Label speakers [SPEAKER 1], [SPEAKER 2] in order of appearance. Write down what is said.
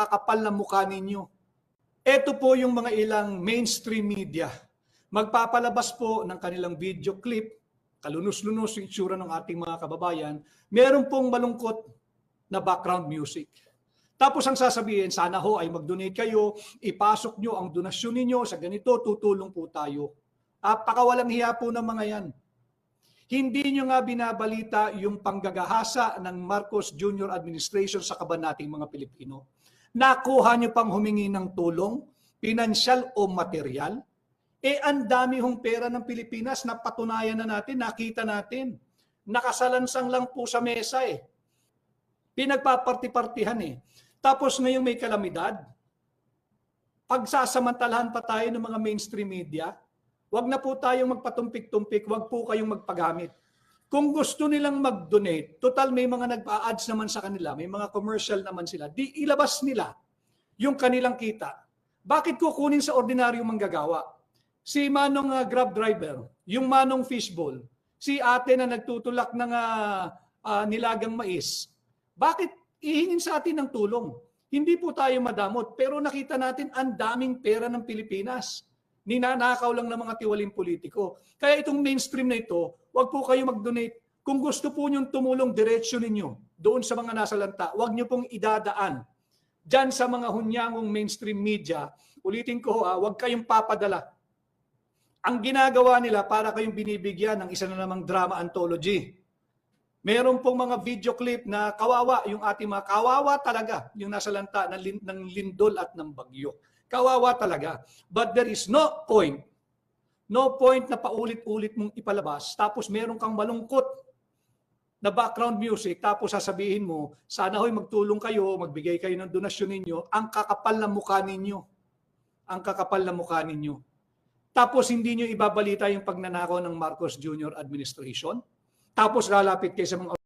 [SPEAKER 1] kakapal na mukha ninyo. Ito po yung mga ilang mainstream media. Magpapalabas po ng kanilang video clip, kalunos-lunos yung itsura ng ating mga kababayan, meron pong malungkot na background music. Tapos ang sasabihin, sana ho ay mag-donate kayo, ipasok nyo ang donasyon ninyo sa ganito, tutulong po tayo. Pakawalang hiya po ng mga yan. Hindi nyo nga binabalita yung panggagahasa ng Marcos Jr. administration sa kaban nating mga Pilipino. Nakuha nyo pang humingi ng tulong, pinansyal o material. Ang dami hong pera ng Pilipinas na patunayan na natin, nakita natin. Nakasalansang lang po sa mesa eh. Pinagpaparti-partihan eh. Tapos ngayong may kalamidad, pagsasamantalahan pa tayo ng mga mainstream media, wag na po tayong magpatumpik-tumpik, wag po kayong magpagamit. Kung gusto nilang mag-donate, total may mga nagpa-ads naman sa kanila, may mga commercial naman sila, di ilabas nila yung kanilang kita. Bakit kukunin sa ordinaryong manggagawa? Si Manong Grab driver, yung Manong Fishbowl, si ate na nagtutulak ng nilagang mais, bakit ihingin sa atin ng tulong? Hindi po tayo madamot, pero nakita natin ang daming pera ng Pilipinas. Ninanakaw lang ng mga tiwaling politiko. Kaya itong mainstream na ito, wag po kayo mag-donate. Kung gusto po niyong tumulong, diretsyo ninyo doon sa mga nasa lanta. Wag niyo pong idadaan diyan sa mga hunyangong mainstream media. Ulitin ko, wag kayong papadala. Ang ginagawa nila para kayong binibigyan ng isa na namang drama anthology. Meron pong mga video clip na kawawa yung ating mga kawawa talaga yung nasa lanta ng lindol at ng bagyo. Kawawa talaga. But there is no point na paulit-ulit mong ipalabas tapos meron kang malungkot na background music tapos sasabihin mo, sana ho'y magtulong kayo, magbigay kayo ng donasyon ninyo, ang kakapal na mukha ninyo. Ang kakapal na mukha ninyo. Tapos hindi nyo ibabalita yung pagnanakaw ng Marcos Jr. administration. Tapos lalapit kayo sa mga